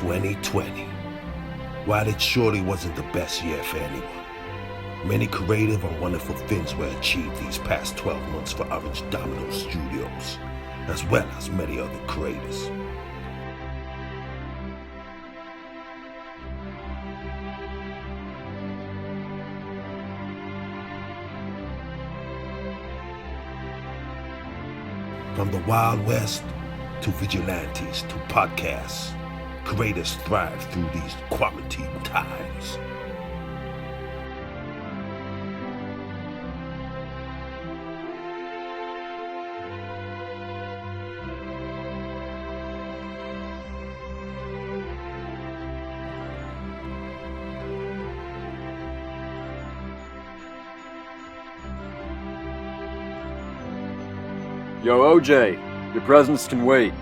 2020. While it surely wasn't the best year for anyone, many creative and wonderful things were achieved these past 12 months for Orange Domino Studios, as well as many other creators. From the Wild West to vigilantes to podcasts, creators thrive through these quarantine times. Yo, OJ, your presence can wait.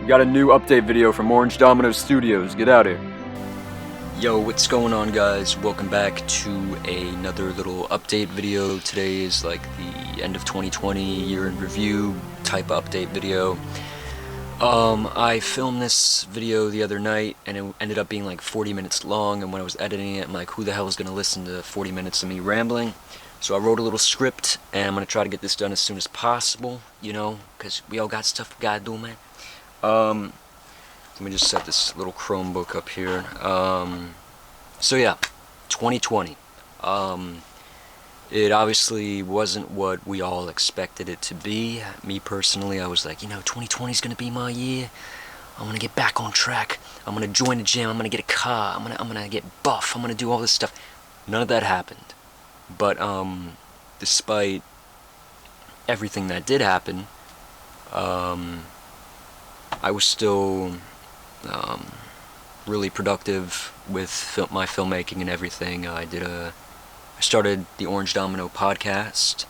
We got a new update video from Orange Domino Studios. Get out here. Yo, what's going on, guys? Welcome back to another little update video. Today is like the end of 2020 year in review type update video. I filmed this video the other night and it ended up being like 40 minutes long, and when I was editing it, I'm like, who the hell is gonna listen to 40 minutes of me rambling? So I wrote a little script, and I'm going to try to get this done as soon as possible, you know, because we all got stuff we got to do, man. Let me just set this little Chromebook up here. So yeah, 2020. It obviously wasn't what we all expected it to be. Me personally, I was like, you know, 2020 is going to be my year. I'm going to get back on track. I'm going to join the gym. I'm going to get a car. I'm going to get buff. I'm going to do all this stuff. None of that happened. But despite everything that did happen, I was still really productive with my filmmaking and everything. I started the Orange Domino podcast.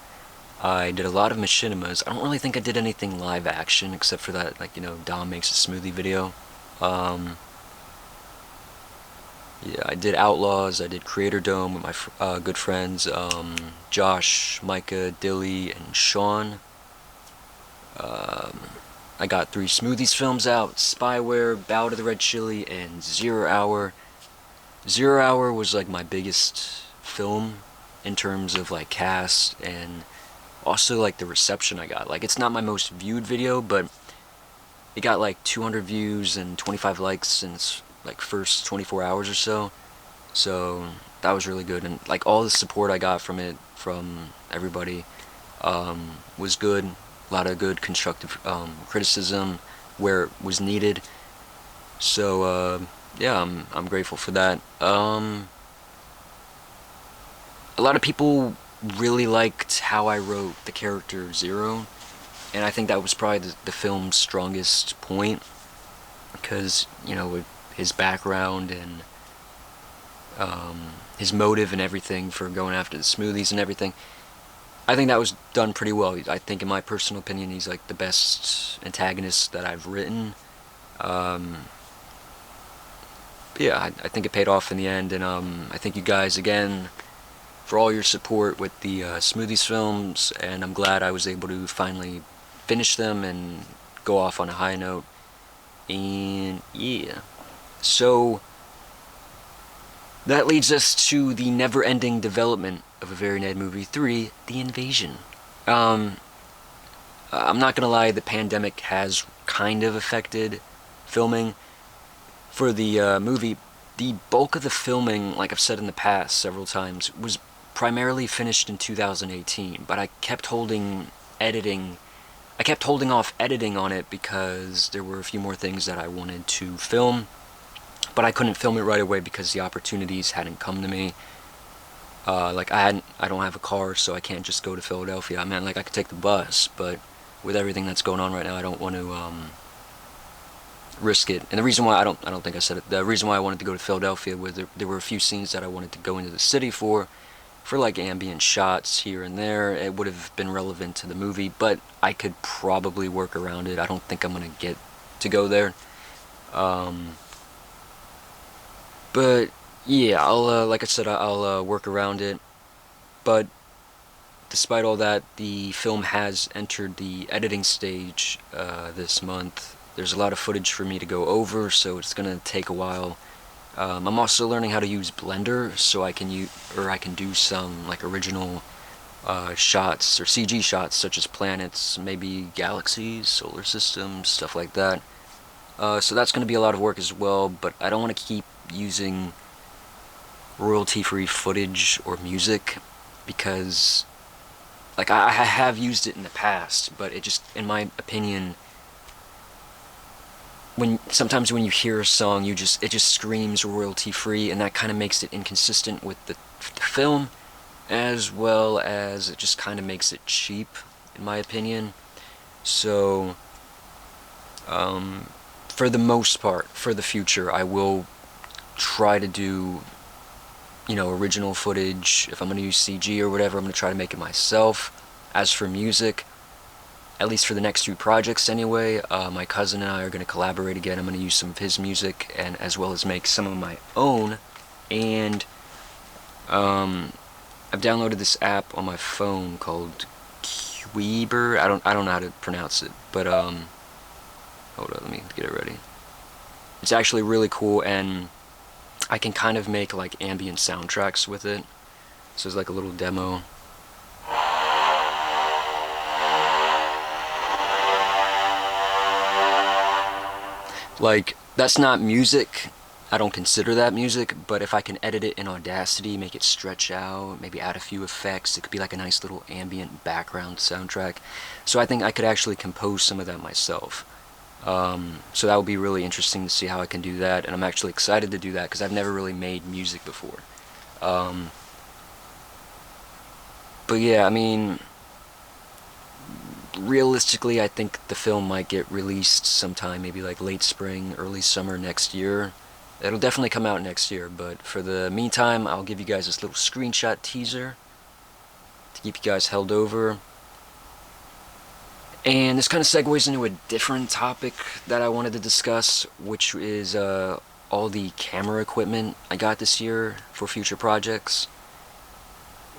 I did a lot of machinimas. I don't really think I did anything live action except for that, like, you know, Dom makes a smoothie video. Yeah, I did Outlaws, I did Creator Dome with my good friends, Josh, Micah, Dilly, and Shaun. I got 3 Smoothies films out: Spyware, Bow to the Red Chili, and 0 Hour. 0 Hour was like my biggest film in terms of like cast and also like the reception I got. Like, it's not my most viewed video, but it got like 200 views and 25 likes in like first 24 hours or so. So that was really good, and like all the support I got from it, from everybody, was good. A lot of good constructive criticism where it was needed. So yeah, I'm grateful for that. A lot of people really liked how I wrote the character Zero, and I think that was probably the film's strongest point, because, you know, with his background and his motive and everything for going after the smoothies and everything, I think that was done pretty well. I think, in my personal opinion, he's like the best antagonist that I've written. Yeah, I think it paid off in the end, and I thank you guys again for all your support with the Smoothies films, and I'm glad I was able to finally finish them and go off on a high note. And yeah, so that leads us to the never-ending development of A Very Ned Movie 3, The Invasion. I'm not gonna lie, the pandemic has kind of affected filming. For the movie, the bulk of the filming, like I've said in the past several times, was primarily finished in 2018, but I kept holding off editing on it because there were a few more things that I wanted to film, but I couldn't film it right away because the opportunities hadn't come to me. Like, I don't have a car, so I can't just go to Philadelphia. I mean, like, I could take the bus, but with everything that's going on right now, I don't want to risk it. And the reason why I don't think I said it. The reason why I wanted to go to Philadelphia was there were a few scenes that I wanted to go into the city for like ambient shots here and there. It would have been relevant to the movie, but I could probably work around it. I don't think I'm gonna get to go there. But yeah, I'll like I said, I'll work around it. But despite all that, the film has entered the editing stage this month, there's a lot of footage for me to go over, so it's gonna take a while. I'm also learning how to use Blender, so I can do some like original shots or CG shots, such as planets, maybe galaxies, solar systems, stuff like that. So that's going to be a lot of work as well, but I don't want to keep using royalty-free footage or music, because like I have used it in the past, but it just, in my opinion, sometimes when you hear a song, it just screams royalty-free, and that kind of makes it inconsistent with the film, as well as it just kind of makes it cheap, in my opinion. So for the most part, for the future, I will try to do, original footage. If I'm going to use CG or whatever, I'm going to try to make it myself. As for music, at least for the next 2 projects anyway, my cousin and I are going to collaborate again. I'm going to use some of his music, and as well as make some of my own. And I've downloaded this app on my phone called Weber. I don't know how to pronounce it, but hold on, let me get it ready. It's actually really cool, and I can kind of make like ambient soundtracks with it. So it's like a little demo. Like, that's not music. I don't consider that music, but if I can edit it in Audacity, make it stretch out, maybe add a few effects, it could be like a nice little ambient background soundtrack. So I think I could actually compose some of that myself. So that would be really interesting to see how I can do that, and I'm actually excited to do that because I've never really made music before. But yeah, I mean, realistically, I think the film might get released sometime, maybe like late spring, early summer next year. It'll definitely come out next year, but for the meantime, I'll give you guys this little screenshot teaser to keep you guys held over. And this kind of segues into a different topic that I wanted to discuss, which is all the camera equipment I got this year for future projects.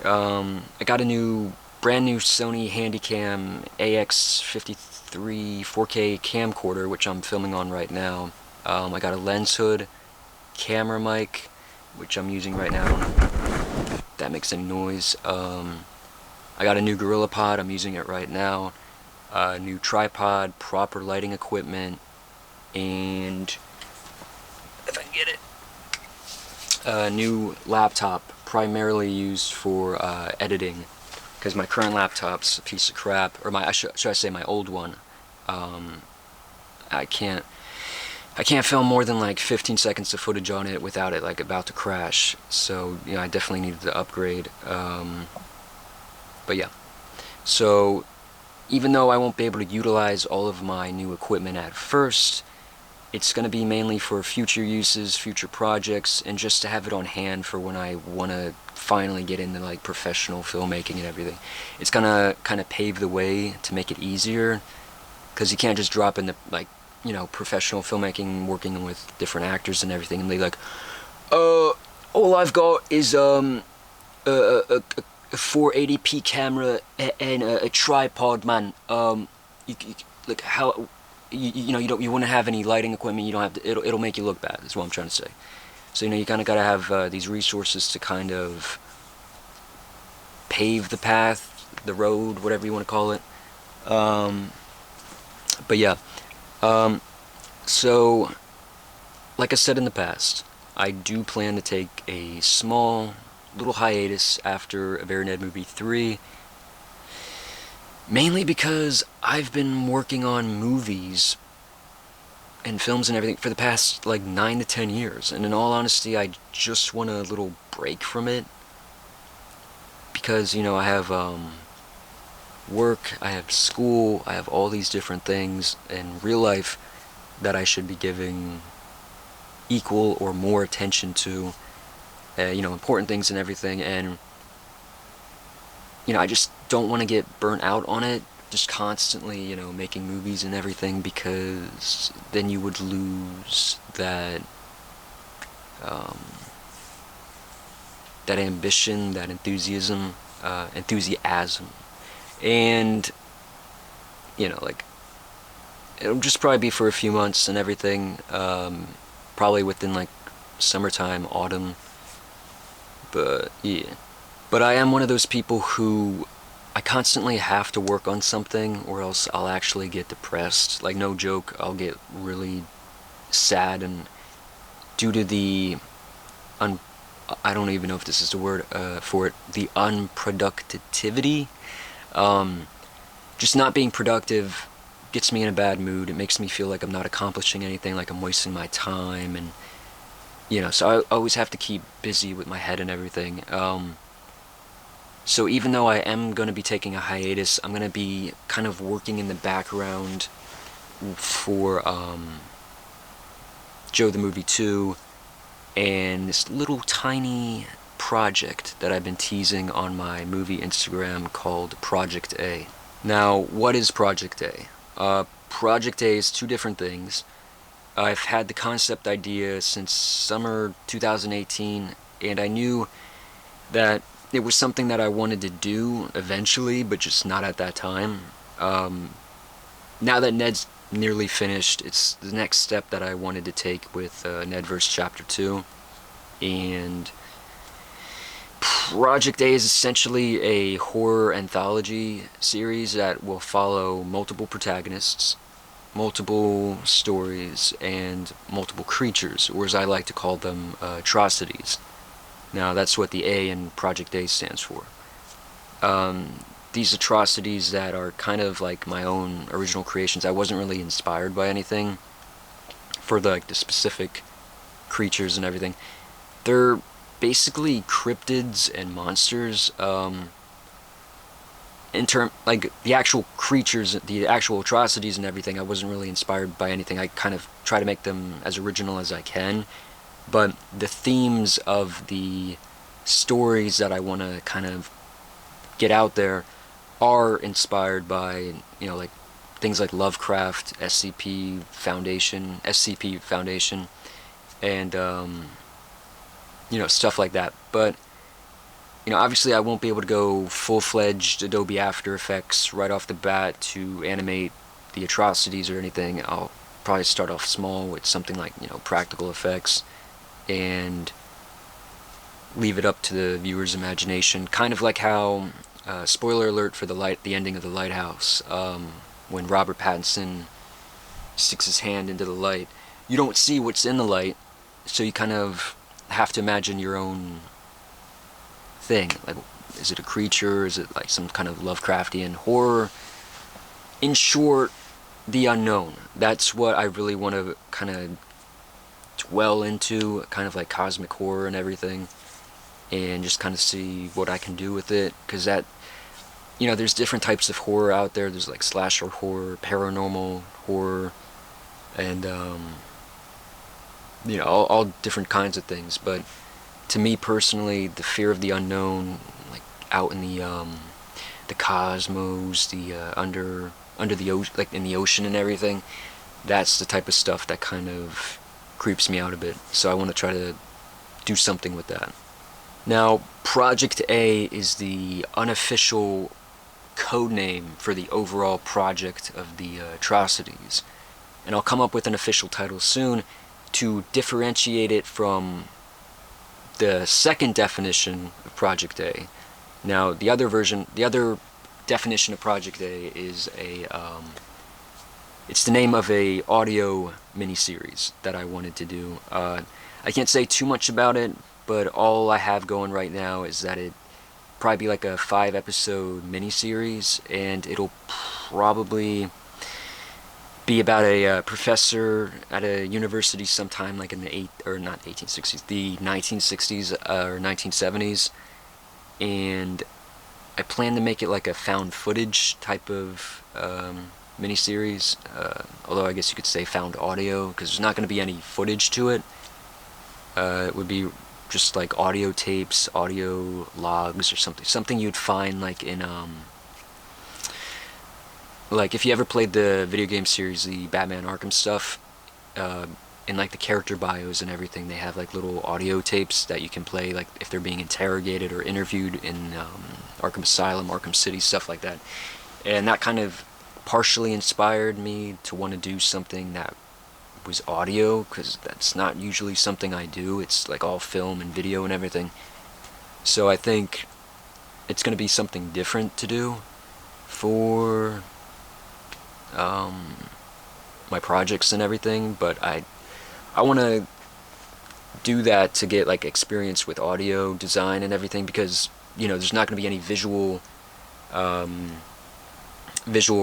I got a brand new Sony Handycam AX53 4K camcorder, which I'm filming on right now. I got a lens hood, camera mic, which I'm using right now. If that makes any noise. I got a new GorillaPod, I'm using it right now. New tripod, proper lighting equipment, and if I can get it, a new laptop, primarily used for editing, because my current laptop's a piece of crap, or should I say my old one. I can't film more than like 15 seconds of footage on it without it like about to crash. So I definitely needed to upgrade. But yeah, so even though I won't be able to utilize all of my new equipment at first, it's going to be mainly for future uses, future projects, and just to have it on hand for when I want to finally get into like professional filmmaking and everything. It's going to kind of pave the way to make it easier, because you can't just drop into like, professional filmmaking, working with different actors and everything, and they're like, all I've got is a 480p camera and a tripod, man. Like how you wouldn't have any lighting equipment. You don't have to. It'll make you look bad. Is what I'm trying to say. So you kind of gotta have these resources to kind of pave the path, the road, whatever you want to call it. But yeah. So like I said in the past, I do plan to take a small little hiatus after AVNM movie 3, mainly because I've been working on movies and films and everything for the past like 9 to 10 years, and in all honesty, I just want a little break from it, because I have work, I have school, I have all these different things in real life that I should be giving equal or more attention to. Important things and everything, and I just don't want to get burnt out on it, just constantly, making movies and everything, because then you would lose that that ambition, that enthusiasm, and like it'll just probably be for a few months and everything. Probably within like summertime, autumn. But yeah. But I am one of those people who I constantly have to work on something or else I'll actually get depressed. Like, no joke, I'll get really sad, and due to the I don't even know if this is the word for it, the unproductivity. Just not being productive gets me in a bad mood. It makes me feel like I'm not accomplishing anything, like I'm wasting my time, and so I always have to keep busy with my head and everything. So even though I am going to be taking a hiatus, I'm going to be kind of working in the background for Joe the Movie 2 and this little tiny project that I've been teasing on my movie Instagram called Project A. Now, what is Project A? Project A is two different things. I've had the concept idea since summer 2018, and I knew that it was something that I wanted to do eventually, but just not at that time. Now that Ned's nearly finished, it's the next step that I wanted to take with Nedverse Chapter 2. And Project A is essentially a horror anthology series that will follow multiple protagonists, multiple stories, and multiple creatures, or as I like to call them, atrocities. Now, that's what the A in Project A stands for. These atrocities that are kind of like my own original creations. I wasn't really inspired by anything for the specific creatures and everything. They're basically cryptids and monsters. Like the actual creatures, the actual atrocities and everything, I wasn't really inspired by anything. I kind of try to make them as original as I can. But the themes of the stories that I want to kind of get out there are inspired by, like things like Lovecraft, SCP Foundation, and stuff like that. But obviously I won't be able to go full-fledged Adobe After Effects right off the bat to animate the atrocities or anything. I'll probably start off small with something like practical effects and leave it up to the viewer's imagination, kind of like how spoiler alert for the ending of The Lighthouse, when Robert Pattinson sticks his hand into the light. You don't see what's in the light, so you kind of have to imagine your own thing. Like, is it a creature? Is it like some kind of Lovecraftian horror? In short, the unknown. That's what I really want to kind of dwell into, kind of like cosmic horror and everything, and just kind of see what I can do with it, because that, there's different types of horror out there. There's like slasher horror, paranormal horror, and all different kinds of things. But to me personally, the fear of the unknown, like out in the cosmos, the under the ocean, like in the ocean and everything, that's the type of stuff that kind of creeps me out a bit. So I want to try to do something with that. Now, Project A is the unofficial code name for the overall project of the atrocities, and I'll come up with an official title soon to differentiate it from the second definition of Project A. Now, the other definition of Project A is it's the name of a audio miniseries that I wanted to do. I can't say too much about it, but all I have going right now is that it probably be like a 5-episode miniseries, and it'll probably be about a professor at a university sometime like in the the 1960s or 1970s, and I plan to make it like a found footage type of miniseries, although I guess you could say found audio, because there's not going to be any footage to it. It would be just like audio tapes, audio logs, or something you'd find like in like if you ever played the video game series, the Batman Arkham stuff, in like the character bios and everything, they have like little audio tapes that you can play, like if they're being interrogated or interviewed in Arkham Asylum, Arkham City, stuff like that. And that kind of partially inspired me to want to do something that was audio, because that's not usually something I do. It's like all film and video and everything. So I think it's going to be something different to do for my projects and everything, but I want to do that to get like experience with audio design and everything, because you know there's not going to be any visual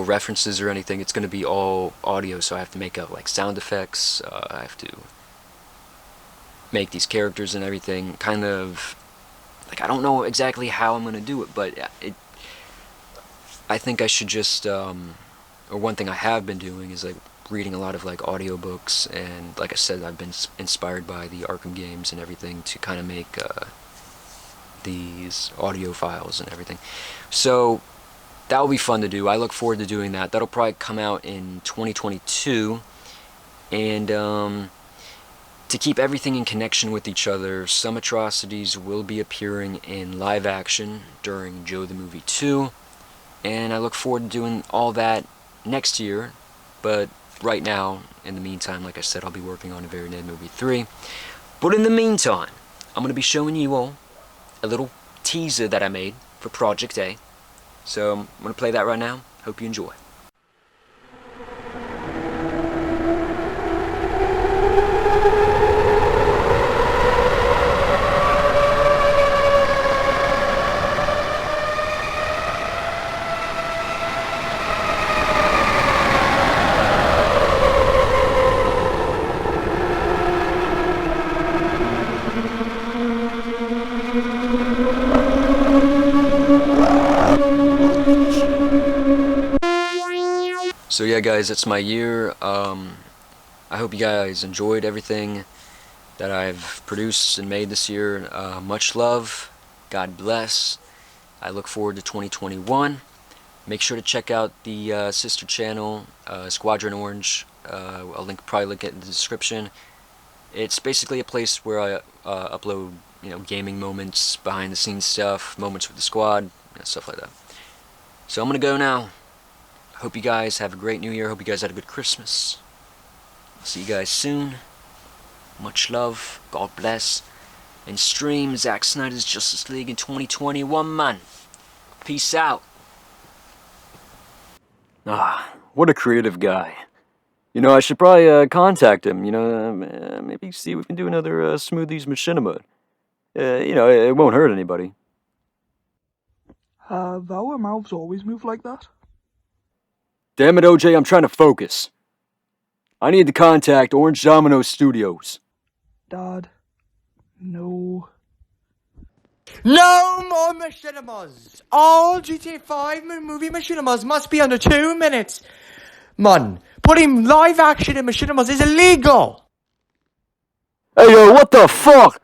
references or anything. It's going to be all audio, so I have to make up like sound effects. I have to make these characters and everything. Kind of like, I don't know exactly how I'm going to do it, but I think I should just or one thing I have been doing is like reading a lot of like audiobooks, and like I said, I've been inspired by the Arkham games and everything to kind of make these audio files and everything. So that will be fun to do. I look forward to doing that. That'll probably come out in 2022. And to keep everything in connection with each other, some atrocities will be appearing in live action during Joe the Movie 2. And I look forward to doing all that next year. But right now, in the meantime, like I said, I'll be working on AVNM Movie 3. But in the meantime, I'm going to be showing you all a little teaser that I made for Project A. So I'm going to play that right now. Hope you enjoy. So yeah guys, it's my year. I hope you guys enjoyed everything that I've produced and made this year. Much love, God bless. I look forward to 2021. Make sure to check out the sister channel, Squadron Orange. I'll probably link it in the description. It's basically a place where I upload, gaming moments, behind the scenes stuff, moments with the squad, stuff like that. So I'm gonna go now. Hope you guys have a great new year. Hope you guys had a good Christmas. I'll see you guys soon. Much love. God bless. And stream Zack Snyder's Justice League in 2021, man. Peace out. What a creative guy. I should probably contact him, maybe see if we can do another Smoothies Machinima. It won't hurt anybody. Have our mouths always moved like that? Damn it, OJ, I'm trying to focus. I need to contact Orange Domino Studios. Dad, no. No more machinimas! All GTA 5 movie machinimas must be under 2 minutes. Man, putting live action in machinimas is illegal! Hey yo, what the fuck?